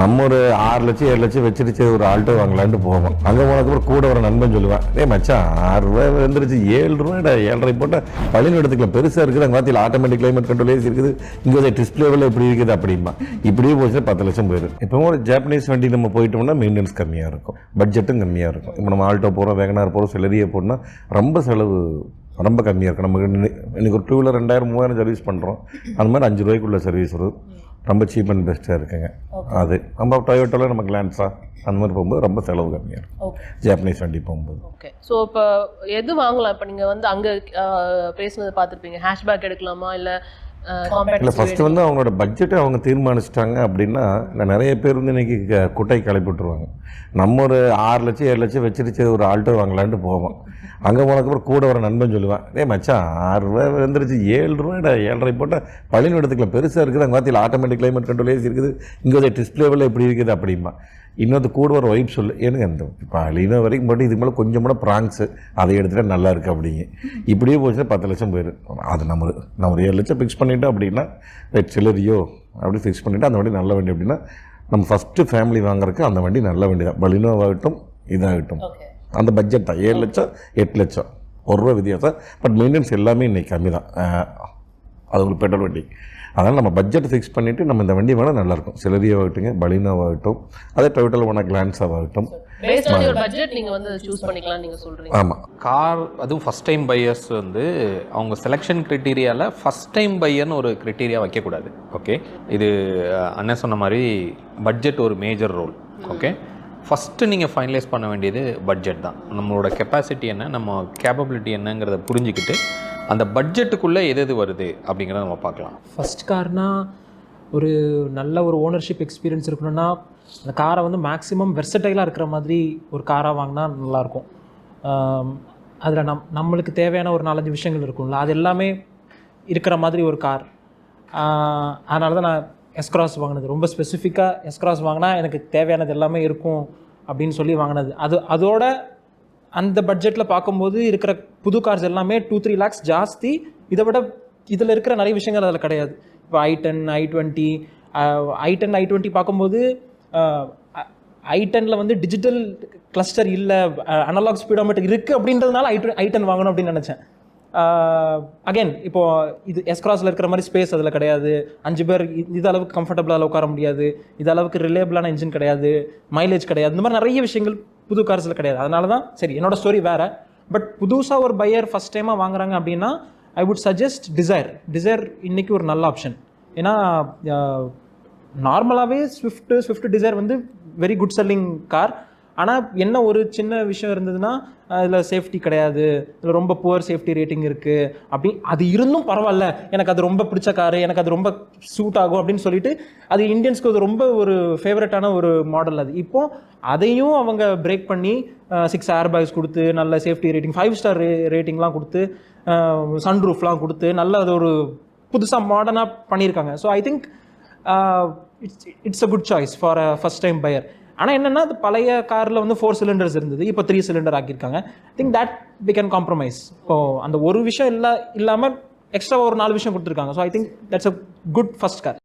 நம்ம ஒரு 6 லட்சம் 7 லட்சம் வச்சிருச்சு ஒரு ஆல்டோ வாங்கலான்ட்டு போவோம். அங்கே போனதுக்கப்புறம் கூட ஒரு நண்பன் சொல்லுவான், மச்சான் 6 ரூபாய் வந்துருச்சு, 7 ரூபாய்டா, 7.5 போட்டால் பழின்னு எடுத்துக்கலாம், பெருசாக இருக்குது, அங்கே பார்த்து ஆட்டோமேட்டிக் கிளைமேட் கண்ட்ரோல் ஏசி இருக்குது, இங்கே டிஸ்பிளேவில் எப்படி இருக்குது அப்படிமா. இப்படியே போச்சுன்னா 10 லட்சம் போயிடும். இப்போ ஒரு ஜாப்பனீஸ் வண்டி நம்ம போயிட்டோம்னா மெயின்டெனன்ஸ் கம்மியாக இருக்கும், பட்ஜெட்டும் கம்மியாக இருக்கும். இப்போ நம்ம ஆல்டோ போகிறோம், வேகனார் போகிறோம், செலரியை போனால் ரொம்ப செலவு ரொம்ப கம்மியாக இருக்கும். நமக்கு இன்றைக்கி ஒரு 2 வீலர் 2000-3000 சர்வீஸ் பண்ணுறோம், அந்த மாதிரி 5 ரூபாய்க்குள்ள சர்வீஸ் வரும், ரொம்ப சீப் அண்ட் பெஸ்ட்டாக இருக்குங்க. அது நம்ம டொயோட்டோவில் நம்ம கிளான்ஸா அந்த மாதிரி போகும்போது ரொம்ப செலவு கம்மியாக இருக்கும் ஜாப்பனீஸ் வண்டி போகும்போது. ஓகே, ஸோ இப்போ எது வாங்கலாம்? இப்போ நீங்கள் வந்து அங்கே பேசுனது பார்த்துருப்பீங்க, ஹேஷ்பேக் எடுக்கலாமா இல்லை இல்லை, ஃபஸ்ட்டு வந்து அவங்களோட பட்ஜெட்டை அவங்க தீர்மானிச்சிட்டாங்க அப்படின்னா நிறைய பேர் வந்து இன்றைக்கி குட்டை கிளப்பி விட்டுருவாங்க. நம்ம ஒரு 6 லட்சம் 7 லட்சம் வச்சிருச்சு ஒரு ஆல்டோ வாங்கலான்ட்டு போவோம். அங்கே போனதுக்கப்புறம் கூட ஒரு நண்பன் சொல்லுவான், மச்சான் 6 ரூபாய் வந்துருச்சு, 7 ரூபாய்டா, 7.5 போட்டால் பழின்னு எடுத்துக்கலாம், பெருசாக இருக்குது, அங்கே பார்த்து ஆட்டோமேட்டிக் கிளைமேட் கண்ட்ரோல் ஏசி இருக்குது, இங்கே டிஸ்பிளேவில் எப்படி இருக்குது அப்படிமா. இன்னொரு கூட ஒரு ஒய்ஃப் சொல்லு, எனக்கு அந்த பழின வரைக்கும் போட்டு இதுக்கு மேலே கொஞ்சம் கூட ப்ராங்க்ஸு அதை எடுத்துகிட்டா நல்லா இருக்குது அப்படிங்க. இப்படியே போச்சுன்னா 10 லட்சம் போயிடும். அது நம்ம ஒரு 7 லட்சம் ஃபிக்ஸ் பண்ணிட்டோம் அப்படின்னா சிலரியோ அப்படி ஃபிக்ஸ் பண்ணிவிட்டு அந்த வண்டி நல்ல வண்டி அப்படின்னா நம்ம ஃபஸ்ட்டு ஃபேமிலி வாங்குறதுக்கு அந்த வண்டி நல்ல வண்டி தான், பலினோவாகட்டும் இதாகட்டும். அந்த பட்ஜெட் தான் 7 லட்சம் 8 லட்சம் ₹1 வித்தியாசம். பட் மெயின்டெனன்ஸ் எல்லாமே இன்றைக்கி கம்மி தான், அது ஒரு பெட்ரோல் வண்டி. அதனால் நம்ம பட்ஜெட் ஃபிக்ஸ் பண்ணிவிட்டு நம்ம இந்த வண்டி வேணால் நல்லாயிருக்கும், செலரியோவாகட்டுங்க, பலினோவாகட்டும், அதே டொயோட்டோவில் வேணால் கிளான்ஸாகட்டும். ஆமாம், கார் அதுவும் ஃபஸ்ட் டைம் பையர்ஸ் வந்து அவங்க செலெக்ஷன் க்ரைட்டீரியாவில் ஃபஸ்ட் டைம் பையர்னு ஒரு க்ரைட்டீரியா வைக்கக்கூடாது. ஓகே, இது அண்ணன் சொன்ன மாதிரி பட்ஜெட் ஒரு மேஜர் ரோல். ஓகே, ஃபஸ்ட்டு நீங்கள் ஃபைனலைஸ் பண்ண வேண்டியது பட்ஜெட் தான். நம்மளோட கெப்பாசிட்டி என்ன, நம்ம கேப்பபிலிட்டி என்னங்கிறத புரிஞ்சுக்கிட்டு அந்த பட்ஜெட்டுக்குள்ளே எது வருது அப்படிங்கிறத நம்ம பார்க்கலாம். ஃபஸ்ட் கார்னால் ஒரு நல்ல ஒரு ஓனர்ஷிப் எக்ஸ்பீரியன்ஸ் இருக்கணும்னா அந்த காரை வந்து மேக்ஸிமம் வெர்சடைலாக இருக்கிற மாதிரி ஒரு காராக வாங்கினா நல்லாயிருக்கும். அதில் நம்மளுக்கு தேவையான ஒரு 4-5 விஷயங்கள் இருக்கும்ல, அது எல்லாமே இருக்கிற மாதிரி ஒரு கார். அதனால தான் நான் எஸ்க்ராஸ் வாங்கினது. ரொம்ப ஸ்பெசிஃபிக்காக எஸ்க்ராஸ் வாங்கினா எனக்கு தேவையானது எல்லாமே இருக்கும் அப்படின்னு சொல்லி வாங்கினது. அதோட அந்த பட்ஜெட்டில் பார்க்கும்போது இருக்கிற புது கார்ஸ் எல்லாமே 2-3 lakhs ஜாஸ்தி. இதை விட இதில் இருக்கிற நிறைய விஷயங்கள் அதில் கிடையாது. இப்போ i10 i20 பார்க்கும்போது i10ல் வந்து டிஜிட்டல் கிளஸ்டர் இல்லை, அனலாக் ஸ்பீடோமீட்டர் இருக்குது அப்படின்றதுனால i10 வாங்கணும் அப்படின்னு நினச்சேன். அகெயின் இப்போது இது எஸ்க்ராஸில் இருக்கிற மாதிரி ஸ்பேஸ் அதில் கிடையாது, 5 பேர் இது அளவுக்கு கம்ஃபர்டபுளாக உட்கார முடியாது, இது அளவுக்கு ரிலேபிளான இன்ஜின் கிடையாது, மைலேஜ் கிடையாது, இந்த மாதிரி நிறைய விஷயங்கள் புது கார்ஸில் கிடையாது. அதனால தான் சரி, என்னோடய ஸ்டோரி வேறு. பட் புதுசாக ஒரு பையர் ஃபஸ்ட் டைமாக வாங்குறாங்க அப்படின்னா ஐ வுட் சஜஸ்ட் டிசைர் இன்றைக்கி ஒரு நல்ல ஆப்ஷன். ஏன்னா நார்மலாகவே ஸ்விஃப்ட் டிசைர் வந்து வெரி குட் செல்லிங் கார். ஆனால் என்ன ஒரு சின்ன விஷயம் இருந்ததுன்னா இதில் சேஃப்டி கிடையாது, இதில் ரொம்ப புவர் சேஃப்டி ரேட்டிங் இருக்குது அப்படி. அது இருந்தும் பரவாயில்ல, எனக்கு அது ரொம்ப பிடிச்ச காரு, எனக்கு அது ரொம்ப சூட் ஆகும் அப்படின்னு சொல்லிட்டு அது இந்தியன்ஸ்க்கு அது ரொம்ப ஒரு ஃபேவரட்டான ஒரு மாடல். அது இப்போது அதையும் அவங்க பிரேக் பண்ணி 6 ஏர்பேக்ஸ் கொடுத்து, நல்ல சேஃப்டி ரேட்டிங், 5 ஸ்டார் ரேட்டிங்லாம் கொடுத்து, சன்ரூஃப்லாம் கொடுத்து, நல்ல அது ஒரு புதுசாக மாடர்னாக பண்ணியிருக்காங்க. So I think it's a good choice for a first time buyer. ஆனால் என்னென்னா அது பழைய காரில் வந்து 4 cylinders இருந்தது, இப்போ 3 cylinder ஆக்கியிருக்காங்க. I think that we can compromise. இப்போது அந்த ஒரு விஷயம் இல்லாமல் எக்ஸ்ட்ரா ஒரு 4 விஷயம் கொடுத்துருக்காங்க. So I think that's a good first car.